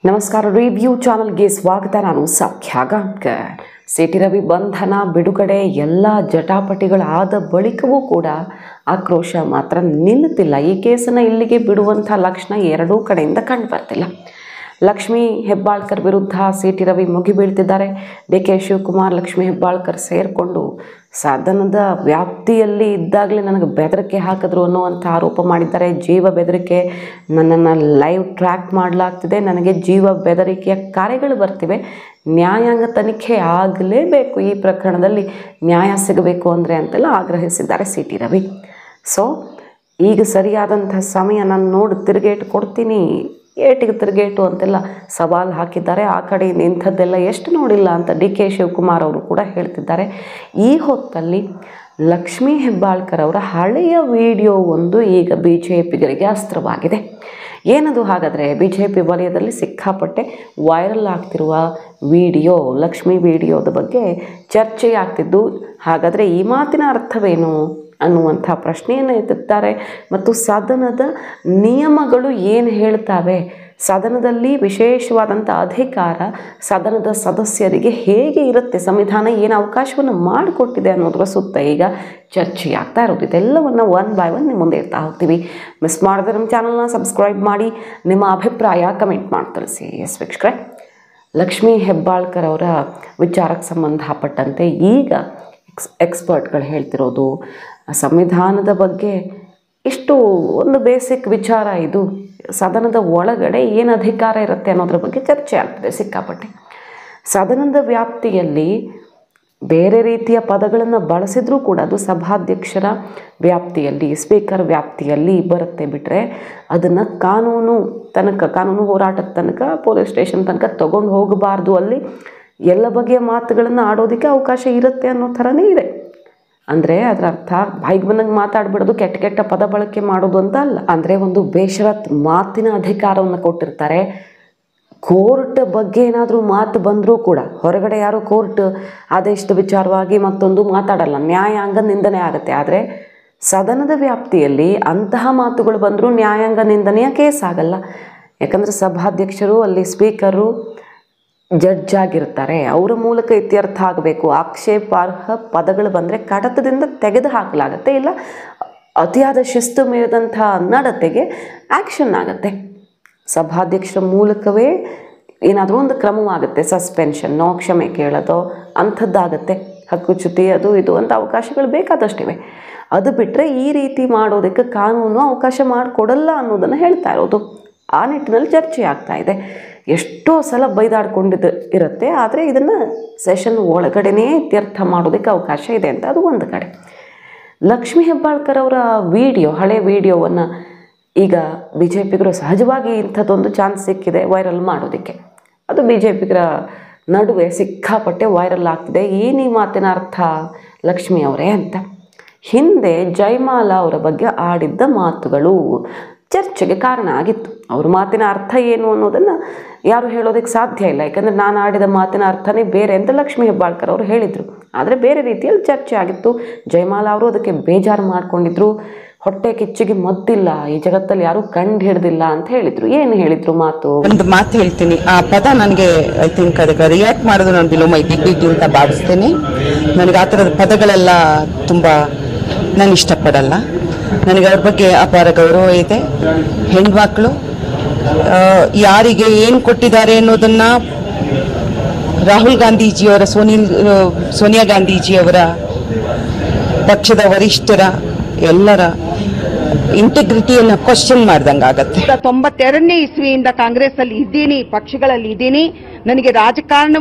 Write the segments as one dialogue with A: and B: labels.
A: ನಮಸ್ಕಾರ. ರಿವ್ಯೂ ಚಾನಲ್ಗೆ ಸ್ವಾಗತ. ನಾನು ಸೌಖ್ಯ ಗಾಂವ್ಕರ್. ಸಿಟಿ ರವಿ ಬಂಧನ ಬಿಡುಗಡೆ ಎಲ್ಲ ಜಟಾಪಟಿಗಳಾದ ಬಳಿಕವೂ ಕೂಡ ಆಕ್ರೋಶ ಮಾತ್ರ ನಿಲ್ಲುತ್ತಿಲ್ಲ. ಈ ಕೇಸನ್ನು ಇಲ್ಲಿಗೆ ಬಿಡುವಂಥ ಲಕ್ಷಣ ಎರಡೂ ಕಡೆಯಿಂದ ಕಂಡು ಬರ್ತಿಲ್ಲ. ಲಕ್ಷ್ಮೀ ಹೆಬ್ಬಾಳ್ಕರ್ ವಿರುದ್ಧ ಸಿಟಿ ರವಿ ಮುಗಿಬೀಳ್ತಿದ್ದಾರೆ. DK ಶಿವಕುಮಾರ್, ಲಕ್ಷ್ಮೀ ಹೆಬ್ಬಾಳ್ಕರ್ ಸೇರಿಕೊಂಡು ಸದನದ ವ್ಯಾಪ್ತಿಯಲ್ಲಿ ಇದ್ದಾಗಲೇ ನನಗೆ ಬೆದರಿಕೆ ಹಾಕಿದ್ರು ಅನ್ನುವಂಥ ಆರೋಪ ಮಾಡಿದ್ದಾರೆ. ಜೀವ ಬೆದರಿಕೆ, ನನ್ನನ್ನು ಲೈವ್ ಟ್ರ್ಯಾಕ್ ಮಾಡಲಾಗ್ತಿದೆ, ನನಗೆ ಜೀವ ಬೆದರಿಕೆಯ ಕಾರ್ಯಗಳು ಬರ್ತಿವೆ, ನ್ಯಾಯಾಂಗ ತನಿಖೆ ಆಗಲೇಬೇಕು, ಈ ಪ್ರಕರಣದಲ್ಲಿ ನ್ಯಾಯ ಸಿಗಬೇಕು ಅಂದರೆ ಅಂತೆಲ್ಲ ಆಗ್ರಹಿಸಿದ್ದಾರೆ ಸಿಟಿ ರವಿ. ಸೊ ಈಗ ಸರಿಯಾದಂಥ ಸಮಯ, ನಾನು ನೋಡಿ ತಿರುಗೇಟು ಕೊಡ್ತೀನಿ, ಏಟಿಗೆ ತಿರುಗೇಟು ಅಂತೆಲ್ಲ ಸವಾಲು ಹಾಕಿದ್ದಾರೆ. ಆ ಕಡೆಯಿಂದ ಇಂಥದ್ದೆಲ್ಲ ಎಷ್ಟು ನೋಡಿಲ್ಲ ಅಂತ DK ಶಿವಕುಮಾರ್ ಅವರು ಕೂಡ ಹೇಳ್ತಿದ್ದಾರೆ. ಈ ಹೊತ್ತಲ್ಲಿ ಲಕ್ಷ್ಮೀ ಹೆಬ್ಬಾಳ್ಕರ್ ಅವರ ಹಳೆಯ ವಿಡಿಯೋ ಒಂದು ಈಗ BJPಗರಿಗೆ ಅಸ್ತ್ರವಾಗಿದೆ. ಏನದು ಹಾಗಾದರೆ? BJP ವಲಯದಲ್ಲಿ ಸಿಕ್ಕಾಪಟ್ಟೆ ವೈರಲ್ ಆಗ್ತಿರುವ ವಿಡಿಯೋ, ಲಕ್ಷ್ಮೀ ವಿಡಿಯೋದ ಬಗ್ಗೆ ಚರ್ಚೆಯಾಗ್ತಿದ್ದು, ಹಾಗಾದರೆ ಈ ಮಾತಿನ ಅರ್ಥವೇನು ಅನ್ನುವಂಥ ಪ್ರಶ್ನೆಯನ್ನು ಎತ್ತುತ್ತಾರೆ. ಮತ್ತು ಸದನದ ನಿಯಮಗಳು ಏನು ಹೇಳ್ತಾವೆ, ಸದನದಲ್ಲಿ ವಿಶೇಷವಾದಂಥ ಅಧಿಕಾರ ಸದನದ ಸದಸ್ಯರಿಗೆ ಹೇಗೆ ಇರುತ್ತೆ, ಸಂವಿಧಾನ ಏನು ಅವಕಾಶವನ್ನು ಮಾಡಿಕೊಟ್ಟಿದೆ ಅನ್ನೋದ್ರ ಸುತ್ತ ಈಗ ಚರ್ಚೆಯಾಗ್ತಾ ಇರೋದು. ಇದೆಲ್ಲವನ್ನು ಒನ್ ಬೈ ಒನ್ ನಿಮ್ಮ ಮುಂದೆ ಇರ್ತಾ ಹೋಗ್ತೀವಿ. ಮಿಸ್ ಮಾಡಿದ್ರೆ ನಮ್ಮ ಚಾನಲ್ನ ಸಬ್ಸ್ಕ್ರೈಬ್ ಮಾಡಿ, ನಿಮ್ಮ ಅಭಿಪ್ರಾಯ ಕಮೆಂಟ್ ಮಾಡಿ ತಿಳಿಸಿ. ಎಸ್ ವೀಕ್ಷಕರೇ, ಲಕ್ಷ್ಮೀ ಹೆಬ್ಬಾಳ್ಕರ್ ಅವರ ವಿಚಾರಕ್ಕೆ ಸಂಬಂಧಪಟ್ಟಂತೆ ಈಗ ಎಕ್ಸ್ಪರ್ಟ್ಗಳು ಹೇಳ್ತಿರೋದು, ಸಂವಿಧಾನದ ಬಗ್ಗೆ ಇಷ್ಟು ಒಂದು ಬೇಸಿಕ್ ವಿಚಾರ ಇದು, ಸದನದ ಒಳಗಡೆ ಏನು ಅಧಿಕಾರ ಇರುತ್ತೆ ಅನ್ನೋದ್ರ ಬಗ್ಗೆ ಚರ್ಚೆ ಆಗ್ತದೆ ಸಿಕ್ಕಾಪಟ್ಟೆ. ಸದನದ ವ್ಯಾಪ್ತಿಯಲ್ಲಿ ಬೇರೆ ರೀತಿಯ ಪದಗಳನ್ನು ಬಳಸಿದ್ರೂ ಕೂಡ ಅದು ಸಭಾಧ್ಯಕ್ಷರ ವ್ಯಾಪ್ತಿಯಲ್ಲಿ, ಸ್ಪೀಕರ್ ವ್ಯಾಪ್ತಿಯಲ್ಲಿ ಬರುತ್ತೆ. ಬಿಟ್ಟರೆ ಅದನ್ನು ಕಾನೂನು ಹೋರಾಟದ ತನಕ, ಪೊಲೀಸ್ ಸ್ಟೇಷನ್ ತನಕ ತೊಗೊಂಡು ಹೋಗಬಾರ್ದು. ಅಲ್ಲಿ ಎಲ್ಲ ಬಗೆಯ ಮಾತುಗಳನ್ನು ಆಡೋದಕ್ಕೆ ಅವಕಾಶ ಇರುತ್ತೆ ಅನ್ನೋ ಥರನೇ ಇದೆ. ಅಂದರೆ ಅದರ ಅರ್ಥ ಬಾಯಿಗೆ ಬಂದಂಗೆ ಮಾತಾಡ್ಬಿಡೋದು, ಕೆಟ್ಟ ಕೆಟ್ಟ ಪದ ಬಳಕೆ ಮಾಡೋದು ಅಂತ ಅಲ್ಲ. ಅಂದರೆ ಒಂದು ಬೇಷರತ್ ಮಾತಿನ ಅಧಿಕಾರವನ್ನು ಕೊಟ್ಟಿರ್ತಾರೆ. ಕೋರ್ಟ್ ಬಗ್ಗೆ ಏನಾದರೂ ಮಾತು ಬಂದರೂ ಕೂಡ ಹೊರಗಡೆ ಯಾರು ಕೋರ್ಟ್ ಆದೇಶದ ವಿಚಾರವಾಗಿ ಮತ್ತೊಂದು ಮಾತಾಡಲ್ಲ, ನ್ಯಾಯಾಂಗ ನಿಂದನೆ ಆಗುತ್ತೆ. ಆದರೆ ಸದನದ ವ್ಯಾಪ್ತಿಯಲ್ಲಿ ಅಂತಹ ಮಾತುಗಳು ಬಂದರೂ ನ್ಯಾಯಾಂಗ ನಿಂದನೆಯ ಕೇಸ್ ಆಗಲ್ಲ. ಯಾಕಂದರೆ ಸಭಾಧ್ಯಕ್ಷರು, ಅಲ್ಲಿ ಸ್ಪೀಕರು ಜಡ್ಜ್ ಆಗಿರ್ತಾರೆ, ಅವರ ಮೂಲಕ ಇತ್ಯರ್ಥ ಆಗಬೇಕು. ಆಕ್ಷೇಪಾರ್ಹ ಪದಗಳು ಬಂದರೆ ಕಡತದಿಂದ ತೆಗೆದು ಹಾಕಲಾಗತ್ತೆ, ಇಲ್ಲ ಅತಿಯಾದ ಶಿಸ್ತು ಮೀರಿದಂಥ ನಡತೆಗೆ ಆ್ಯಕ್ಷನ್ ಆಗುತ್ತೆ. ಸಭಾಧ್ಯಕ್ಷರ ಮೂಲಕವೇ ಏನಾದರೂ ಒಂದು ಕ್ರಮವಾಗುತ್ತೆ, ಸಸ್ಪೆನ್ಷನ್ನೋ, ಕ್ಷಮೆ ಕೇಳೋದೋ ಅಂಥದ್ದಾಗತ್ತೆ. ಹಕ್ಕುಚ್ಯುತಿ ಅದು ಇದು ಅಂತ ಅವಕಾಶಗಳು ಬೇಕಾದಷ್ಟಿವೆ. ಅದು ಬಿಟ್ಟರೆ ಈ ರೀತಿ ಮಾಡೋದಕ್ಕೆ ಕಾನೂನು ಅವಕಾಶ ಮಾಡಿಕೊಡಲ್ಲ ಅನ್ನೋದನ್ನು ಹೇಳ್ತಾ ಇರೋದು. ಆ ನಿಟ್ಟಿನಲ್ಲಿ ಚರ್ಚೆ ಆಗ್ತಾ ಇದೆ. ಎಷ್ಟೋ ಸಲ ಬೈದಾಡ್ಕೊಂಡಿದ್ದು ಇರುತ್ತೆ, ಆದರೆ ಇದನ್ನು ಸೆಷನ್ ಒಳಗಡೆನೇ ಇತ್ಯರ್ಥ ಮಾಡೋದಕ್ಕೆ ಅವಕಾಶ ಇದೆ ಅಂತ ಅದು ಒಂದು ಕಡೆ. ಲಕ್ಷ್ಮೀ ಹೆಬ್ಬಾಳ್ಕರ್ ಅವರ ವಿಡಿಯೋ, ಹಳೆ ವಿಡಿಯೋವನ್ನು ಈಗ BJPಗರು ಸಹಜವಾಗಿ ಇಂಥದ್ದೊಂದು ಚಾನ್ಸ್ ಸಿಕ್ಕಿದೆ ವೈರಲ್ ಮಾಡೋದಕ್ಕೆ. ಅದು BJPಗರ ನಡುವೆ ಸಿಕ್ಕಾಪಟ್ಟೆ ವೈರಲ್ ಆಗ್ತಿದೆ. ಏನು ಈ ಮಾತಿನ ಅರ್ಥ ಲಕ್ಷ್ಮೀ ಅವರೇ ಅಂತ. ಹಿಂದೆ ಜಯಮಾಲಾ ಅವರ ಬಗ್ಗೆ ಆಡಿದ್ದ ಮಾತುಗಳು ಚರ್ಚೆಗೆ ಕಾರಣ ಆಗಿತ್ತು. ಅವ್ರ ಮಾತಿನ ಅರ್ಥ ಏನು ಅನ್ನೋದನ್ನು ಯಾರು ಹೇಳೋದಕ್ಕೆ ಸಾಧ್ಯ ಇಲ್ಲ. ಯಾಕಂದರೆ ನಾನು ಆಡಿದ ಮಾತಿನ ಅರ್ಥನೇ ಬೇರೆ ಅಂತ ಲಕ್ಷ್ಮೀ ಹೆಬ್ಬಾಳ್ಕರ್ ಅವರು ಹೇಳಿದರು. ಆದರೆ ಬೇರೆ ರೀತಿಯಲ್ಲಿ ಚರ್ಚೆ ಆಗಿತ್ತು. ಜಯಮಾಲಾ ಅವರು ಅದಕ್ಕೆ ಬೇಜಾರು ಮಾಡ್ಕೊಂಡಿದ್ರು. ಹೊಟ್ಟೆ ಕಿಚ್ಚಿಗೆ ಮದ್ದಿಲ್ಲ, ಈ ಜಗತ್ತಲ್ಲಿ ಯಾರೂ ಕಂಡು ಹಿಡ್ದಿಲ್ಲ ಅಂತ ಹೇಳಿದರು. ಏನು ಹೇಳಿದರು ಮಾತು?
B: ಒಂದು ಮಾತು ಹೇಳ್ತೀನಿ. ಆ ಪದ ನನಗೆ ಐ ಥಿಂಕ್ ಅದಕ್ಕೆ ರಿಯಾಕ್ಟ್ ಮಾಡೋದು ನಾನು ಬಿಲೋ ಮೈ ಡಿಗ್ನಿಟಿ ಅಂತ ಭಾವಿಸ್ತೇನೆ. ನನಗೆ ಆ ಥರದ ಪದಗಳೆಲ್ಲ ತುಂಬ ನಾನು ಇಷ್ಟಪಡಲ್ಲ. ನನಗೆ ಅವ್ರ ಬಗ್ಗೆ ಅಪಾರ ಗೌರವ ಇದೆ. ಹೆಣ್ಮಕ್ಳು ಯಾರಿಗೆ ಏನು ಕೊಟ್ಟಿದ್ದಾರೆ ಅನ್ನೋದನ್ನು ರಾಹುಲ್ ಗಾಂಧೀಜಿಯವರ, ಸೋನಿಯಾ ಗಾಂಧೀಜಿಯವರ ಪಕ್ಷದ ವರಿಷ್ಠರ ಎಲ್ಲರ ಇಂಟಿಗ್ರಿಟಿಯನ್ನು ಕ್ವಶನ್ ಮಾಡ್ದಂಗೆ ಆಗತ್ತೆ.
C: 92ನೇ ಇಸ್ವಿಯಿಂದ ಕಾಂಗ್ರೆಸ್ ಅಲ್ಲಿ ಇದ್ದೀನಿ, ಪಕ್ಷಗಳಲ್ಲಿ ಇದ್ದೀನಿ. ನನಗೆ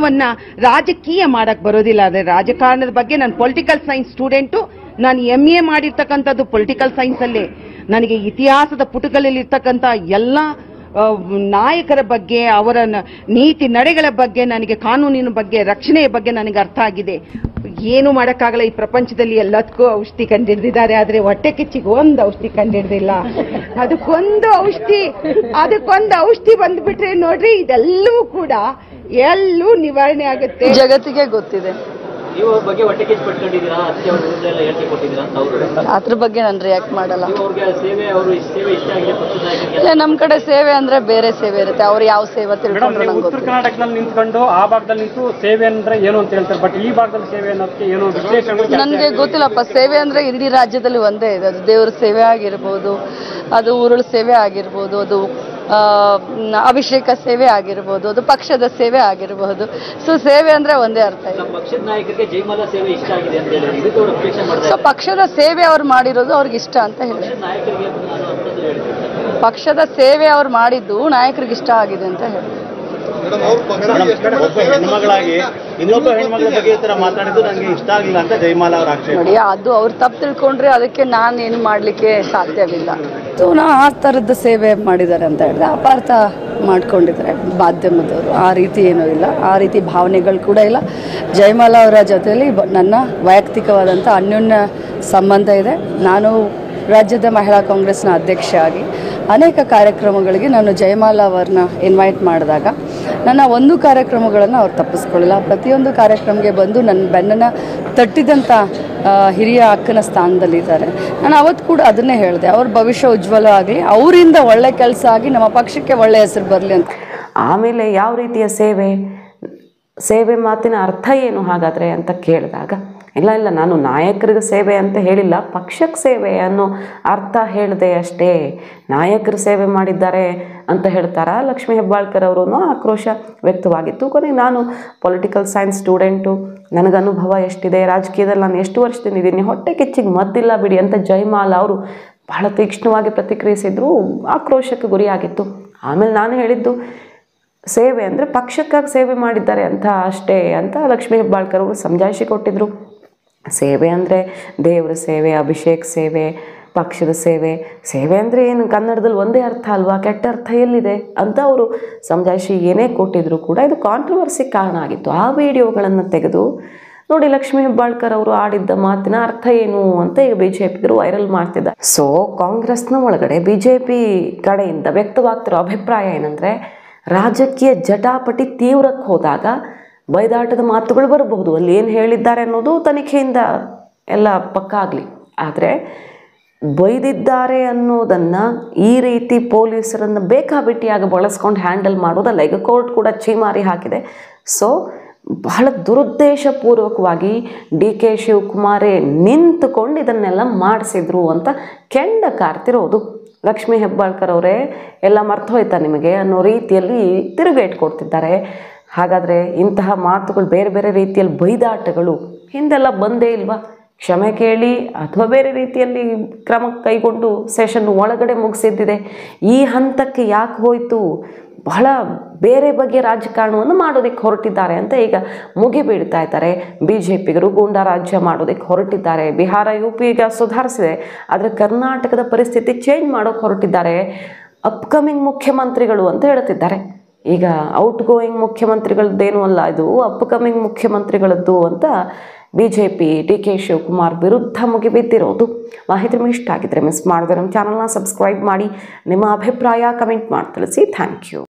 C: ರಾಜಕೀಯ ಮಾಡಕ್ ಬರೋದಿಲ್ಲ. ಆದರೆ ರಾಜಕಾರಣದ ಬಗ್ಗೆ ನಾನು ಪೊಲಿಟಿಕಲ್ ಸೈನ್ಸ್ ಸ್ಟೂಡೆಂಟು. ನಾನು MA ಮಾಡಿರ್ತಕ್ಕಂಥದ್ದು ಪೊಲಿಟಿಕಲ್ ಸೈನ್ಸ್ ಅಲ್ಲೇ. ನನಗೆ ಇತಿಹಾಸದ ಪುಟಗಳಲ್ಲಿರ್ತಕ್ಕಂಥ ಎಲ್ಲ ನಾಯಕರ ಬಗ್ಗೆ, ಅವರ ನೀತಿ ನಡೆಗಳ ಬಗ್ಗೆ, ನನಗೆ ಕಾನೂನಿನ ಬಗ್ಗೆ, ರಕ್ಷಣೆಯ ಬಗ್ಗೆ ನನಗೆ ಅರ್ಥ ಆಗಿದೆ. ಏನು ಮಾಡೋಕ್ಕಾಗಲ್ಲ, ಈ ಪ್ರಪಂಚದಲ್ಲಿ ಎಲ್ಲದಕ್ಕೂ ಔಷಧಿ ಕಂಡಿಡ್ದಿದ್ದಾರೆ, ಆದರೆ ಹೊಟ್ಟೆ ಕಿಚ್ಚಿಗೆ ಒಂದು ಔಷಧಿ ಕಂಡಿಡ್ದಿಲ್ಲ. ಅದಕ್ಕೊಂದು ಔಷಧಿ ಬಂದ್ಬಿಟ್ರೆ ನೋಡ್ರಿ, ಇದೆಲ್ಲವೂ ಕೂಡ ಎಲ್ಲೂ ನಿವಾರಣೆ ಆಗುತ್ತೆ.
D: ಜಗತ್ತಿಗೆ ಗೊತ್ತಿದೆ ನೀವು ಅವ್ರ ಬಗ್ಗೆ ಹೊಟ್ಟೆ ಕಿಚ್ಚು ಪಟ್ಕೊಂಡಿದ್ದೀರಾ, ಅದಕ್ಕೆ ಅವ್ರ ವಿರುದ್ಧ ಎಲ್ಲ ಹೇಳಿಕೆ ಕೊಟ್ಟಿದ್ದೀರಾ ಅಂತ ಅವರು?
E: ಅದ್ರ ಬಗ್ಗೆ ನಾನು ರಿಯಾಕ್ಟ್ ಮಾಡಲ್ಲ.
D: ಅವ್ರಿಗೆ ಸೇವೆ ಇಷ್ಟ ಆಗಿದೆ ಪಕ್ಷದ ನಾಯಕರಿಗೆ?
E: ಇಲ್ಲ, ನಮ್ಮ ಕಡೆ ಸೇವೆ ಅಂದ್ರೆ ಬೇರೆ ಸೇವೆ ಇರುತ್ತೆ. ಅವ್ರು ಯಾವ ಸೇವೆ ತಿಳ್ಕೊಂಡ್ರೆ ನಂಗೆ
F: ಉತ್ತರ ಕರ್ನಾಟಕದಲ್ಲಿ ನಿಂತ್ಕೊಂಡು ಆ ಭಾಗದಲ್ಲಿ ನಿಂತು ಸೇವೆ ಅಂದ್ರೆ ಏನು ಅಂತ ಹೇಳ್ತಾರೆ, ಬಟ್ ಈ ಭಾಗದಲ್ಲಿ ಸೇವೆ ಅನ್ನೋದಕ್ಕೆ ಏನು ವಿಶ್ಲೇಷಣೆ
E: ನನಗೆ ಗೊತ್ತಿಲ್ಲಪ್ಪ. ಸೇವೆ ಅಂದ್ರೆ ಇಡೀ ರಾಜ್ಯದಲ್ಲಿ ಒಂದೇ ಇದೆ. ಅದು ದೇವ್ರ ಸೇವೆ ಆಗಿರ್ಬೋದು, ಅದು ಉರುಳು ಸೇವೆ ಆಗಿರ್ಬೋದು, ಅದು ಅಭಿಷೇಕ ಸೇವೆ ಆಗಿರ್ಬೋದು, ಅದು ಪಕ್ಷದ ಸೇವೆ ಆಗಿರಬಹುದು. ಸೊ ಸೇವೆ ಅಂದ್ರೆ ಒಂದೇ ಅರ್ಥ ಇದೆ.
D: ಪಕ್ಷದ ನಾಯಕರಿಗೆ ಜಯಮಾಲಾ ಸೇವೆ ಇಷ್ಟ ಆಗಿದೆ ಅಂತ ಹೇಳಿ ಇದಕ್ಕೆ ಅವರು ಅಪೇಕ್ಷೆ ಮಾಡ್ತಾರೆ.
E: ಸೊ ಪಕ್ಷದ ಸೇವೆ ಅವ್ರು ಮಾಡಿರೋದು ಅವ್ರಿಗೆ ಇಷ್ಟ ಅಂತ ಹೇಳಿ,
D: ನಾಯಕರಿಗೆ
E: ಪಕ್ಷದ ಸೇವೆ ಅವ್ರು ಮಾಡಿದ್ದು ನಾಯಕರಿಗೆ ಇಷ್ಟ ಆಗಿದೆ ಅಂತ ಹೇಳಿ.
G: ಒಬ್ಬ ಹೆಣ್ಮಗಳಾಗಿ ಇನ್ನೊಬ್ಬ ಹೆಣ್ಮಗಳ ಬಗ್ಗೆ ಈ ತರ ಮಾತಾಡಿದ್ದು ನನಗೆ ಇಷ್ಟ ಆಗಿಲ್ಲ ಅಂತ ಜಯಮಾಲಾ ಅವ್ರ ಆಕ್ಷೇಪ.
E: ನೋಡಿ, ಅದು ಅವ್ರು ತಪ್ಪು ತಿಳ್ಕೊಂಡ್ರೆ ಅದಕ್ಕೆ ನಾನು ಏನು ಮಾಡಲಿಕ್ಕೆ ಸಾಧ್ಯವಿಲ್ಲ. ಸೊ ನಾ ಆ ಥರದ ಸೇವೆ ಮಾಡಿದ್ದಾರೆ ಅಂತ ಹೇಳಿದ್ರೆ ಅಪಾರ್ಥ ಮಾಡ್ಕೊಂಡಿದ್ದಾರೆ ಮಾಧ್ಯಮದವರು. ಆ ರೀತಿ ಏನೂ ಇಲ್ಲ, ಆ ರೀತಿ ಭಾವನೆಗಳು ಕೂಡ ಇಲ್ಲ. ಜಯಮಾಲಾ ಅವರ ಜೊತೆಯಲ್ಲಿ ನನ್ನ ವೈಯಕ್ತಿಕವಾದಂಥ ಅನ್ಯೋನ್ಯ ಸಂಬಂಧ ಇದೆ. ನಾನು ರಾಜ್ಯದ ಮಹಿಳಾ ಕಾಂಗ್ರೆಸ್ನ ಅಧ್ಯಕ್ಷೆ ಆಗಿ ಅನೇಕ ಕಾರ್ಯಕ್ರಮಗಳಿಗೆ ನಾನು ಜಯಮಾಲಾ ಅವ್ರನ್ನ ಇನ್ವೈಟ್ ಮಾಡಿದಾಗ ನನ್ನ ಒಂದು ಕಾರ್ಯಕ್ರಮಗಳನ್ನು ಅವ್ರು ತಪ್ಪಿಸ್ಕೊಳ್ಳಿಲ್ಲ. ಪ್ರತಿಯೊಂದು ಕಾರ್ಯಕ್ರಮಕ್ಕೆ ಬಂದು ನನ್ನ ಬೆನ್ನನ್ನು ತಟ್ಟಿದಂಥ ಹಿರಿಯ ಅಕ್ಕನ ಸ್ಥಾನದಲ್ಲಿದ್ದಾರೆ. ನಾನು ಅವತ್ತು ಕೂಡ ಅದನ್ನೇ ಹೇಳಿದೆ, ಅವ್ರ ಭವಿಷ್ಯ ಉಜ್ವಲ ಆಗಲಿ, ಅವರಿಂದ ಒಳ್ಳೆ ಕೆಲಸ ಆಗಿ ನಮ್ಮ ಪಕ್ಷಕ್ಕೆ ಒಳ್ಳೆ ಹೆಸರು ಬರಲಿ ಅಂತ.
A: ಆಮೇಲೆ ಯಾವ ರೀತಿಯ ಸೇವೆ ಮಾತಿನ ಅರ್ಥ ಏನು ಹಾಗಾದರೆ ಅಂತ ಕೇಳಿದಾಗ, ಇಲ್ಲ ನಾನು ನಾಯಕರಿಗೆ ಸೇವೆ ಅಂತ ಹೇಳಿಲ್ಲ, ಪಕ್ಷಕ್ಕೆ ಸೇವೆ ಅನ್ನೋ ಅರ್ಥ ಹೇಳಿದೆ ಅಷ್ಟೇ. ನಾಯಕರು ಸೇವೆ ಮಾಡಿದ್ದಾರೆ ಅಂತ ಹೇಳ್ತಾರಾ ಲಕ್ಷ್ಮೀ ಹೆಬ್ಬಾಳ್ಕರ್ ಅವರು ಆಕ್ರೋಶ ವ್ಯಕ್ತವಾಗಿತ್ತು. ಕೊನೆಗೆ ನಾನು ಪೊಲಿಟಿಕಲ್ ಸೈನ್ಸ್ ಸ್ಟೂಡೆಂಟು, ನನಗೆ ಅನುಭವ ಎಷ್ಟಿದೆ, ರಾಜಕೀಯದಲ್ಲಿ ನಾನು ಎಷ್ಟು ವರ್ಷದಿಂದ ಇದ್ದೀನಿ, ಹೊಟ್ಟೆ ಕಿಚ್ಚಿಗೆ ಮದ್ದಿಲ್ಲ ಬಿಡಿ ಅಂತ ಜಯಮಾಲಾ ಅವರು ಬಹಳ ತೀಕ್ಷ್ಣವಾಗಿ ಪ್ರತಿಕ್ರಿಯಿಸಿದ್ರು. ಆಕ್ರೋಶಕ್ಕೆ ಗುರಿಯಾಗಿತ್ತು. ಆಮೇಲೆ ನಾನು ಹೇಳಿದ್ದು ಸೇವೆ ಅಂದರೆ ಪಕ್ಷಕ್ಕಾಗಿ ಸೇವೆ ಮಾಡಿದ್ದಾರೆ ಅಂತ ಅಷ್ಟೇ ಅಂತ ಲಕ್ಷ್ಮೀ ಹೆಬ್ಬಾಳ್ಕರ್ ಅವರು ಸಮಜಾಯಿಷಿ ಕೊಟ್ಟಿದ್ರು. ಸೇವೆ ಅಂದರೆ ದೇವರ ಸೇವೆ, ಅಭಿಷೇಕ ಸೇವೆ, ಪಕ್ಷದ ಸೇವೆ ಅಂದರೆ ಏನು ಕನ್ನಡದಲ್ಲಿ ಒಂದೇ ಅರ್ಥ ಅಲ್ವಾ, ಕೆಟ್ಟ ಅರ್ಥ ಎಲ್ಲಿದೆ ಅಂತ ಅವರು ಸಮಜಾಯಿಷಿ ಏನೇ ಕೊಟ್ಟಿದ್ರು ಕೂಡ ಇದು ಕಾಂಟ್ರವರ್ಸಿಗೆ ಕಾರಣ ಆಗಿತ್ತು. ಆ ವಿಡಿಯೋಗಳನ್ನು ತೆಗೆದು ನೋಡಿ ಲಕ್ಷ್ಮೀ ಹೆಬ್ಬಾಳ್ಕರ್ ಅವರು ಆಡಿದ್ದ ಮಾತಿನ ಅರ್ಥ ಏನು ಅಂತ ಈಗ ಬಿಜೆಪಿಗರು ವೈರಲ್ ಮಾಡ್ತಿದ್ದಾರೆ. ಸೊ ಕಾಂಗ್ರೆಸ್ನ ಒಳಗಡೆ ಬಿಜೆಪಿ ಕಡೆಯಿಂದ ವ್ಯಕ್ತವಾಗ್ತಿರೋ ಅಭಿಪ್ರಾಯ ಏನಂದರೆ, ರಾಜಕೀಯ ಜಟಾಪಟಿ ತೀವ್ರಕ್ಕೆ ಹೋದಾಗ ಬೈದಾಟದ ಮಾತುಗಳು ಬರಬಹುದು. ಅಲ್ಲಿ ಏನು ಹೇಳಿದ್ದಾರೆ ಅನ್ನೋದು ತನಿಖೆಯಿಂದ ಎಲ್ಲ ಪಕ್ಕಾ ಆಗಲಿ. ಆದರೆ ಬೈದಿದ್ದಾರೆ ಅನ್ನೋದನ್ನು ಈ ರೀತಿ ಪೊಲೀಸರನ್ನು ಬೇಕಾಬಿಟ್ಟಿಯಾಗಿ ಬಳಸ್ಕೊಂಡು ಹ್ಯಾಂಡಲ್ ಮಾಡೋದಲ್ಲ. ಈಗ ಕೋರ್ಟ್ ಕೂಡ ಛೀಮಾರಿ ಹಾಕಿದೆ. ಸೊ ಬಹಳ ದುರುದ್ದೇಶಪೂರ್ವಕವಾಗಿ DK ಶಿವಕುಮಾರೇ ನಿಂತುಕೊಂಡು ಇದನ್ನೆಲ್ಲ ಮಾಡಿಸಿದ್ರು ಅಂತ ಕೆಂಡ ಕಾರ್ತಿರೋದು. ಲಕ್ಷ್ಮೀ ಹೆಬ್ಬಾಳ್ಕರ್ ಅವರೇ ಎಲ್ಲ ಮರ್ತು ಹೋಯ್ತಾ ನಿಮಗೆ ಅನ್ನೋ ರೀತಿಯಲ್ಲಿ ತಿರುಗೇಟು ಕೊಡ್ತಿದ್ದಾರೆ. ಹಾಗಾದರೆ ಇಂತಹ ಮಾತುಗಳು, ಬೇರೆ ಬೇರೆ ರೀತಿಯಲ್ಲಿ ಬೈದಾಟಗಳು ಹಿಂದೆಲ್ಲ ಬಂದೇ ಇಲ್ವಾ? ಕ್ಷಮೆ ಕೇಳಿ ಅಥವಾ ಬೇರೆ ರೀತಿಯಲ್ಲಿ ಕ್ರಮ ಕೈಗೊಂಡು ಸೆಷನ್ ಒಳಗಡೆ ಮುಗಿಸಿದ್ದಿದೆ. ಈ ಹಂತಕ್ಕೆ ಯಾಕೆ ಹೋಯಿತು? ಬಹಳ ಬೇರೆ ಬಗೆಯ ರಾಜಕಾರಣವನ್ನು ಮಾಡೋದಕ್ಕೆ ಹೊರಟಿದ್ದಾರೆ ಅಂತ ಈಗ ಮುಗಿಬೀಳ್ತಾ ಇದ್ದಾರೆ. ಬಿಜೆಪಿಗರು ಗೂಂಡಾ ರಾಜ್ಯ ಮಾಡೋದಕ್ಕೆ ಹೊರಟಿದ್ದಾರೆ. ಬಿಹಾರ UP ಈಗ ಸುಧಾರಿಸಿದೆ, ಆದರೆ ಕರ್ನಾಟಕದ ಪರಿಸ್ಥಿತಿ ಚೇಂಜ್ ಮಾಡೋಕ್ಕೆ ಹೊರಟಿದ್ದಾರೆ. ಅಪ್ಕಮಿಂಗ್ ಮುಖ್ಯಮಂತ್ರಿಗಳು ಅಂತ ಹೇಳ್ತಿದ್ದಾರೆ. ಈಗ ಔಟ್ ಗೋಯಿಂಗ್ ಮುಖ್ಯಮಂತ್ರಿಗಳದ್ದೇನೂ ಅಲ್ಲ, ಇದು ಅಪ್ಕಮಿಂಗ್ ಮುಖ್ಯಮಂತ್ರಿಗಳದ್ದು ಅಂತ ಬಿಜೆಪಿ DK ಶಿವಕುಮಾರ್ ವಿರುದ್ಧ ಮುಗಿಬಿದ್ದಿರೋದು. ಮಾಹಿತಿ ನಿಮಗೆ ಇಷ್ಟ ಆಗಿದ್ರೆ ಮಿಸ್ ಮಾಡಿದ್ರೆ ನಮ್ಮ ಚಾನಲ್ನ ಸಬ್ಸ್ಕ್ರೈಬ್ ಮಾಡಿ, ನಿಮ್ಮ ಅಭಿಪ್ರಾಯ ಕಮೆಂಟ್ ಮಾಡಿ ತಿಳಿಸಿ. Thank you.